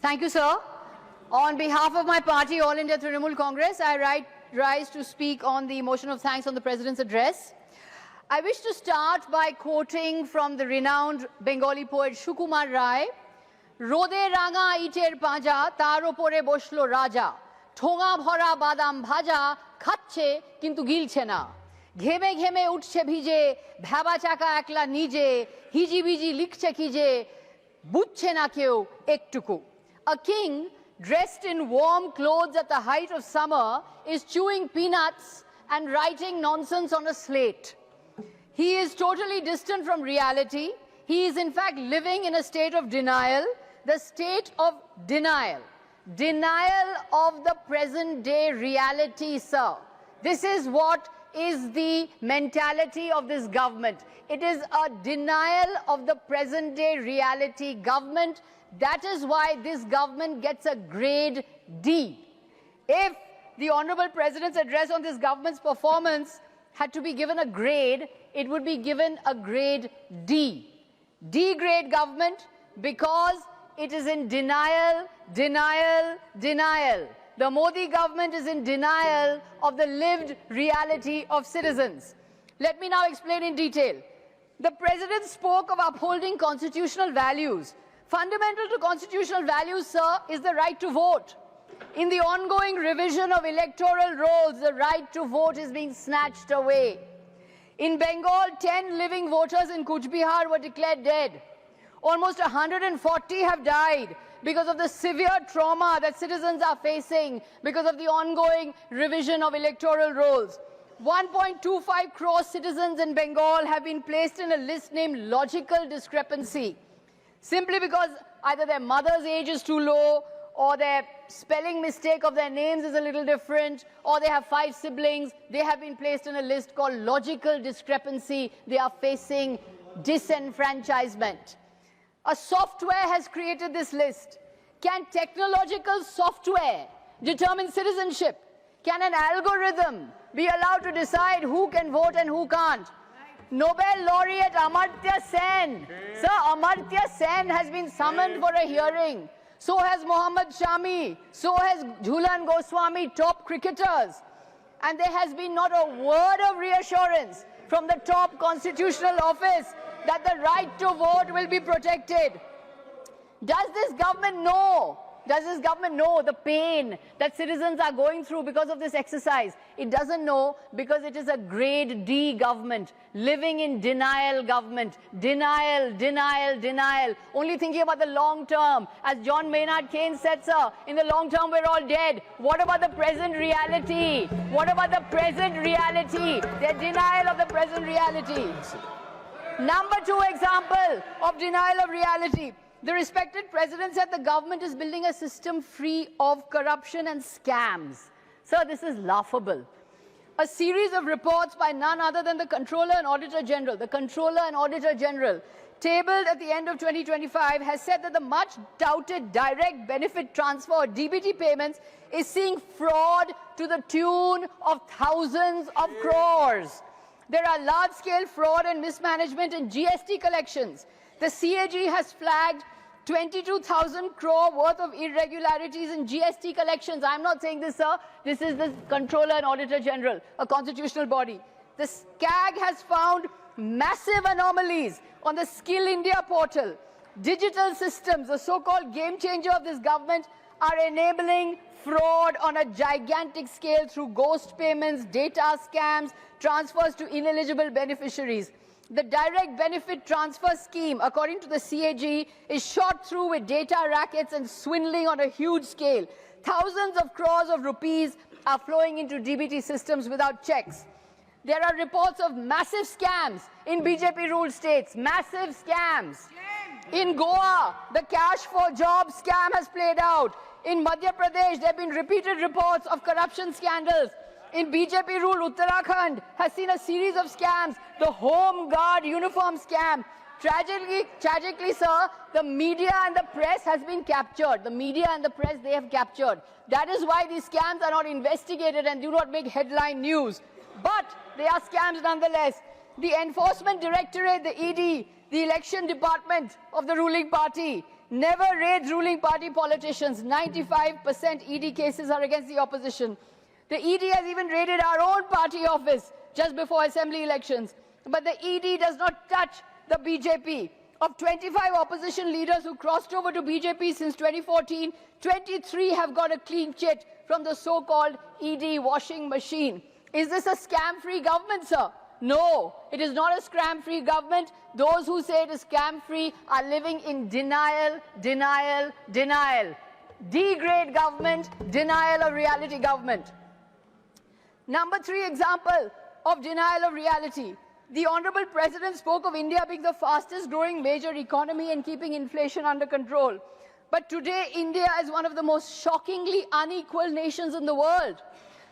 Thank you, sir. On behalf of my party, All India Trinamool Congress, I rise to speak on the motion of thanks on the President's address. I wish to start by quoting from the renowned Bengali poet Sukumar Rai, "Rode ranga iter paja, tar opore boshlo raja, ঠোঙা ভরা বাদাম ভাজা খাচ্ছে কিন্তু গিলছে না ঘেমে ঘেমে উঠছে ভিজে ভেবা চাকা একলা নিজে হিজিবিজি লিখছে কি যে বুঝছে না কেউ একটুকু A king dressed in warm clothes at the height of summer is chewing peanuts and writing nonsense on a slate. He is totally distant from reality. He is in fact living in a state of denial, the state of denial. Denial of the present day reality, sir. This is what is the mentality of this government. It is a denial of the present day reality government. That is why this government gets a grade D. If the Honorable President's address on this government's performance had to be given a grade, it would be given a grade D. D grade government because it is in denial, denial, denial. The Modi government is in denial of the lived reality of citizens. Let me now explain in detail. The President spoke of upholding constitutional values. Fundamental to constitutional values, sir, is the right to vote. In the ongoing revision of electoral rolls, the right to vote is being snatched away. In Bengal, 10 living voters in Kuch Bihar were declared dead. Almost 140 have died because of the severe trauma that citizens are facing because of the ongoing revision of electoral rolls. 1.25 crore citizens in Bengal have been placed in a list named logical discrepancy, simply because either their mother's age is too low, or their spelling mistake of their names is a little different, or they have 5 siblings. They have been placed in a list called logical discrepancy. They are facing disenfranchisement. A software has created this list. Can technological software determine citizenship? Can an algorithm be allowed to decide who can vote and who can't? Nobel laureate Amartya Sen. Sir, Amartya Sen has been summoned for a hearing. So has Mohammad Shami. So has Jhulan Goswami, top cricketers. And there has been not a word of reassurance from the top constitutional office that the right to vote will be protected. Does this government know? Does this government know the pain that citizens are going through because of this exercise? It doesn't know because it is a grade D government, living in denial government. Denial, denial, denial. Only thinking about the long term. As John Maynard Keynes said, sir, in the long term we're all dead. What about the present reality? What about the present reality? Their denial of the present reality. Number 2 example of denial of reality. The respected president said the government is building a system free of corruption and scams. Sir, this is laughable. A series of reports by none other than the Controller and Auditor General, tabled at the end of 2025, has said that the much touted direct benefit transfer or DBT payments is seeing fraud to the tune of thousands of crores. There are large-scale fraud and mismanagement in GST collections. The CAG has flagged 22,000 crore worth of irregularities in GST collections. I'm not saying this, sir. This is the Controller and Auditor General, a constitutional body. The CAG has found massive anomalies on the Skill India portal. Digital systems, the so-called game changer of this government, are enabling fraud on a gigantic scale through ghost payments, data scams, transfers to ineligible beneficiaries. The direct benefit transfer scheme, according to the CAG, is shot through with data rackets and swindling on a huge scale. Thousands of crores of rupees are flowing into DBT systems without checks. There are reports of massive scams in BJP-ruled states, massive scams. In Goa, the cash for jobs scam has played out. In Madhya Pradesh, there have been repeated reports of corruption scandals. In BJP-ruled Uttarakhand has seen a series of scams. The Home Guard uniform scam. Tragically, sir, the media and the press has been captured. The media and the press, they have captured. That is why these scams are not investigated and do not make headline news. But they are scams nonetheless. The Enforcement Directorate, the ED, the election department of the ruling party never raids ruling party politicians. 95% ED cases are against the opposition. The ED has even raided our own party office just before assembly elections. But the ED does not touch the BJP. Of 25 opposition leaders who crossed over to BJP since 2014, 23 have got a clean chit from the so-called ED washing machine. Is this a scam-free government, sir? No, it is not a scam-free government. Those who say it is scam-free are living in denial, denial, denial. D-grade government, denial of reality government. Number 3 example of denial of reality. The Honorable President spoke of India being the fastest growing major economy and keeping inflation under control. But today, India is one of the most shockingly unequal nations in the world.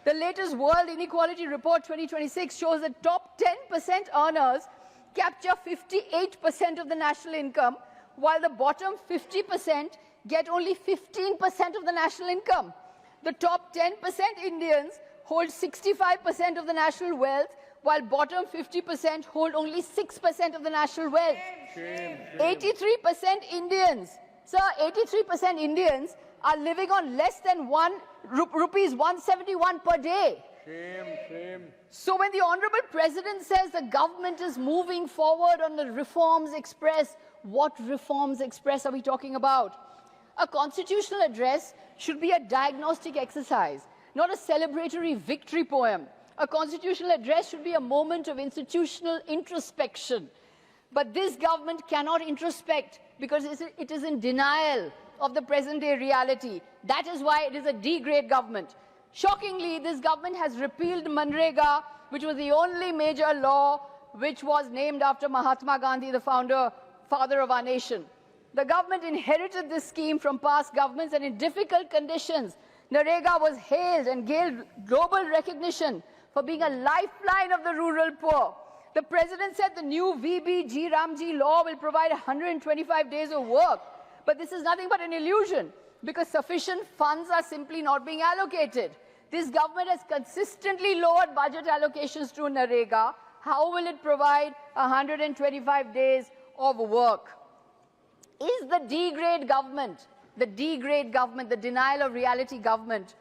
The latest World Inequality Report 2026 shows that top 10% earners capture 58% of the national income, while the bottom 50% get only 15% of the national income. The top 10% Indians hold 65% of the national wealth, while bottom 50% hold only 6% of the national wealth. 83% Indians, sir, 83% Indians are living on less than rupees 171 per day. So when the Honorable President says the government is moving forward on the reforms express, what reforms express are we talking about? A constitutional address should be a diagnostic exercise, not a celebratory victory poem. A constitutional address should be a moment of institutional introspection. But this government cannot introspect because it is in denial of the present-day reality. That is why it is a D-grade government. Shockingly, this government has repealed Manrega, which was the only major law which was named after Mahatma Gandhi, the father of our nation. The government inherited this scheme from past governments, and in difficult conditions, Narega was hailed and gained global recognition for being a lifeline of the rural poor. The President said the new VBG Ramji law will provide 125 days of work. But this is nothing but an illusion, because sufficient funds are simply not being allocated. This government has consistently lowered budget allocations to Narega. How will it provide 125 days of work? Is the D-grade government, the denial of reality government,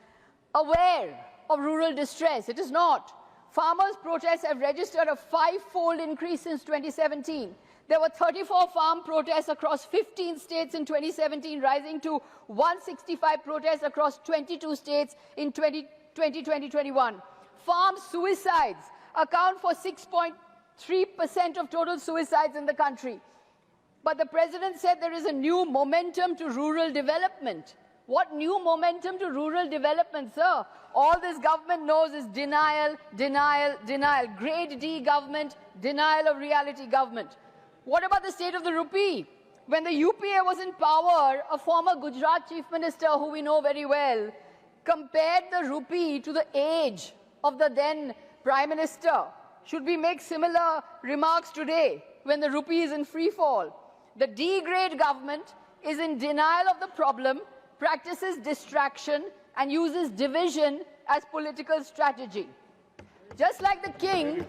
aware of rural distress? It is not. Farmers' protests have registered a 5-fold increase since 2017. There were 34 farm protests across 15 states in 2017, rising to 165 protests across 22 states in 2020-21. Farm suicides account for 6.3% of total suicides in the country. But the President said there is a new momentum to rural development. What new momentum to rural development, sir? All this government knows is denial, denial, denial. Grade D government, denial of reality government. What about the state of the rupee? When the UPA was in power, a former Gujarat chief minister, who we know very well, compared the rupee to the age of the then prime minister. Should we make similar remarks today when the rupee is in free fall? The D-grade government is in denial of the problem, practices distraction, and uses division as political strategy. Just like the king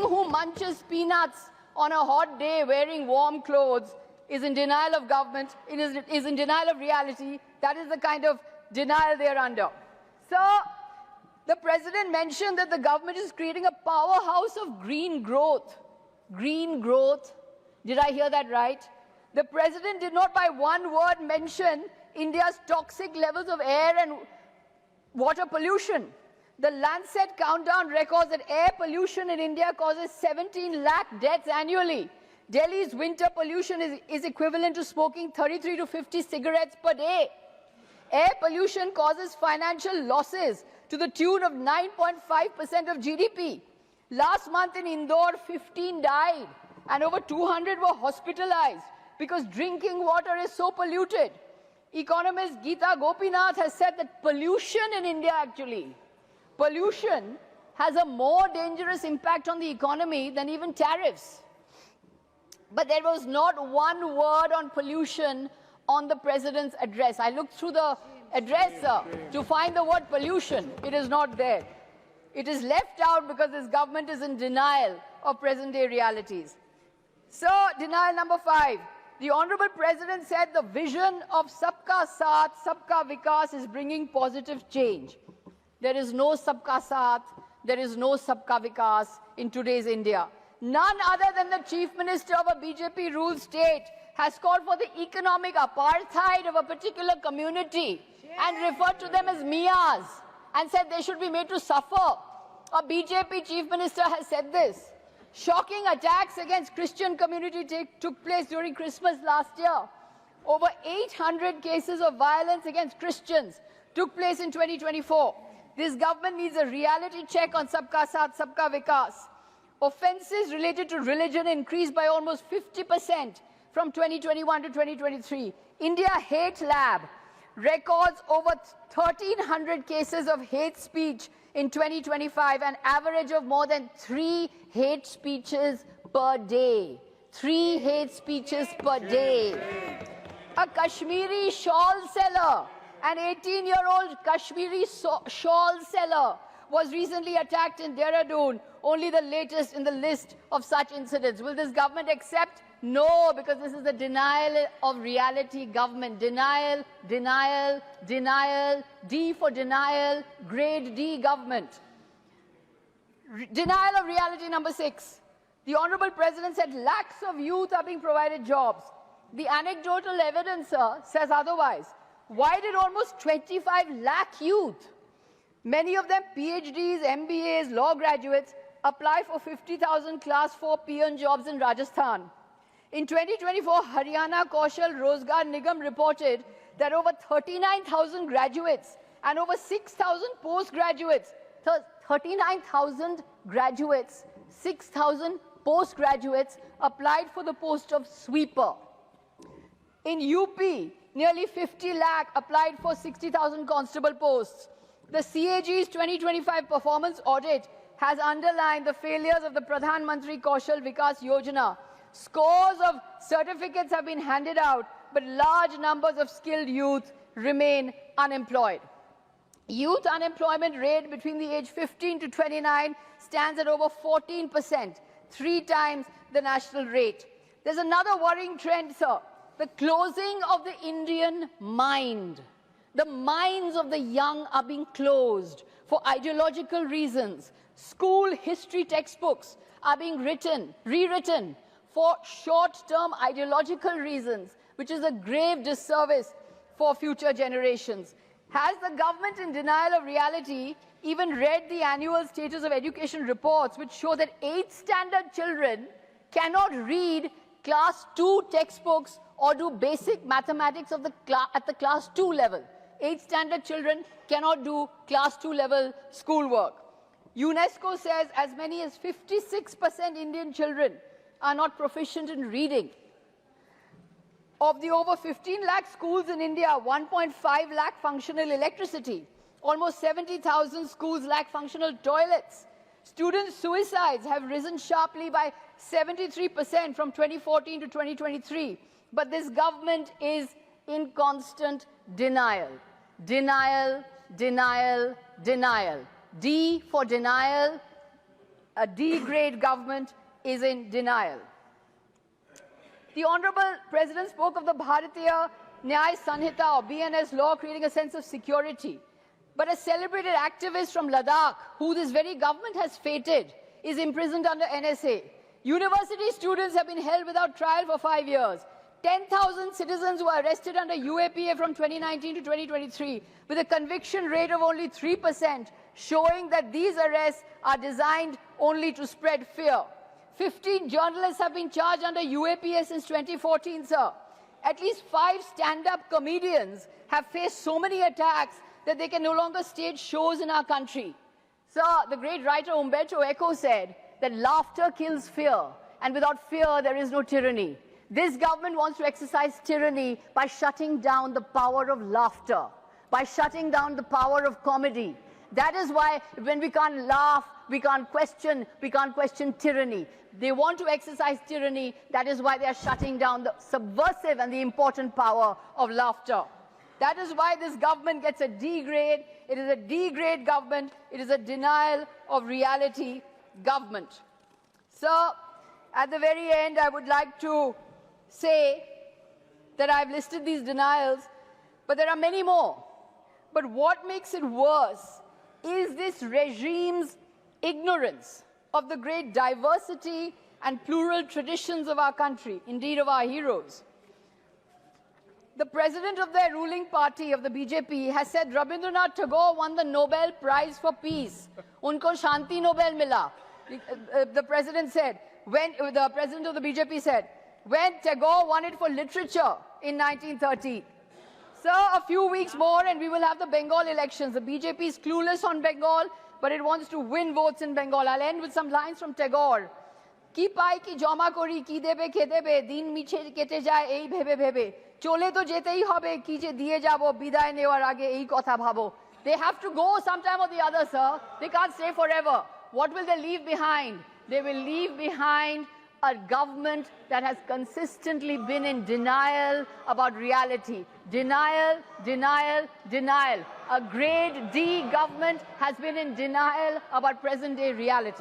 who munches peanuts on a hot day wearing warm clothes is in denial of government, is in denial of reality. That is the kind of denial they are under. So, the President mentioned that the government is creating a powerhouse of green growth. Green growth. Did I hear that right? The President did not by one word mention India's toxic levels of air and water pollution. The Lancet countdown records that air pollution in India causes 17 lakh deaths annually. Delhi's winter pollution is equivalent to smoking 33 to 50 cigarettes per day. Air pollution causes financial losses to the tune of 9.5% of GDP. Last month in Indore, 15 died and over 200 were hospitalized because drinking water is so polluted. Economist Geeta Gopinath has said that pollution in India pollution has a more dangerous impact on the economy than even tariffs. But there was not one word on pollution on the President's address. I looked through the address to find the word pollution. It is not there. It is left out because this government is in denial of present-day realities. So, denial number 5. The Honorable President said the vision of Sabka Saath, Sabka Vikas is bringing positive change. There is no Sabka Saath, there is no Sabka Vikas in today's India. None other than the Chief Minister of a BJP-ruled state has called for the economic apartheid of a particular community and referred to them as Miyas and said they should be made to suffer. A BJP Chief Minister has said this. Shocking attacks against Christian community took place during Christmas last year. Over 800 cases of violence against Christians took place in 2024. This government needs a reality check on Sabka Saath, Sabka Vikas. Offences related to religion increased by almost 50% from 2021 to 2023. India Hate Lab records over 1,300 cases of hate speech in 2025, an average of more than 3 hate speeches per day. 3 hate speeches per day. A Kashmiri shawl seller, an 18-year-old Kashmiri shawl seller, was recently attacked in Dehradun, only the latest in the list of such incidents. Will this government accept? No, because this is the denial of reality government. Denial, denial, denial, D for denial, grade D government. Denial of reality number 6. The Honorable President said lakhs of youth are being provided jobs. The anecdotal evidence, sir, says otherwise. Why did almost 25 lakh youth, many of them PhDs, MBAs, law graduates, apply for 50,000 Class 4 peon jobs in Rajasthan? In 2024, Haryana Kaushal Rozgar Nigam reported that over 39,000 graduates and over 6,000 postgraduates, 39,000 graduates, 6,000 postgraduates applied for the post of sweeper. In UP, nearly 50 lakh applied for 60,000 constable posts. The CAG's 2025 performance audit has underlined the failures of the Pradhan Mantri Kaushal Vikas Yojana. Scores of certificates have been handed out, but large numbers of skilled youth remain unemployed. Youth unemployment rate between the age 15 to 29 stands at over 14%, 3 times the national rate. There's another worrying trend, sir. The closing of the Indian mind. The minds of the young are being closed for ideological reasons. School history textbooks are being rewritten for short-term ideological reasons, which is a grave disservice for future generations. Has the government, in denial of reality, even read the annual status of education reports, which show that 8th standard children cannot read class 2 textbooks or do basic mathematics at the class 2 level? 8th standard children cannot do class 2 level schoolwork. UNESCO says as many as 56% Indian children are not proficient in reading. Of the over 15 lakh schools in India, 1.5 lakh functional electricity. Almost 70,000 schools lack functional toilets. Student suicides have risen sharply by 73% from 2014 to 2023. But this government is in constant denial. Denial, denial, denial. D for denial. A D-grade government is in denial. The Honorable President spoke of the Bharatiya Nyay Sanhita or BNS law creating a sense of security. But a celebrated activist from Ladakh, who this very government has fated, is imprisoned under NSA. University students have been held without trial for 5 years. 10,000 citizens were arrested under UAPA from 2019 to 2023, with a conviction rate of only 3%, showing that these arrests are designed only to spread fear. 15 journalists have been charged under UAPA since 2014, sir. At least 5 stand-up comedians have faced so many attacks that they can no longer stage shows in our country. Sir, the great writer Umberto Eco said that laughter kills fear, and without fear there is no tyranny. This government wants to exercise tyranny by shutting down the power of laughter, by shutting down the power of comedy. That is why when we can't laugh, we can't question tyranny. They want to exercise tyranny. That is why they are shutting down the subversive and the important power of laughter. That is why this government gets a D grade. It is a D grade government. It is a denial of reality government. So, at the very end, I would like to say that I've listed these denials, but there are many more. But what makes it worse is this regime's ignorance of the great diversity and plural traditions of our country, indeed of our heroes. The president of their ruling party, of the BJP, has said Rabindranath Tagore won the Nobel Prize for Peace. Unko Shanti Nobel mila. The president said, the president of the BJP said, when Tagore won it for literature in 1930. Sir, a few weeks more and we will have the Bengal elections. The BJP is clueless on Bengal, but it wants to win votes in Bengal. I'll end with some lines from Tagore. Ki pai ki jama kori ki debe khedebe din miche kete jay ei bhebe bhebe chole to jetei hobe ki je diye jabo biday newar age ei kotha bhabo. They have to go sometime or the other, sir. They can't stay forever. What will they leave behind? They will leave behind a government that has consistently been in denial about reality. Denial, denial, denial. A grade D government has been in denial about present-day reality.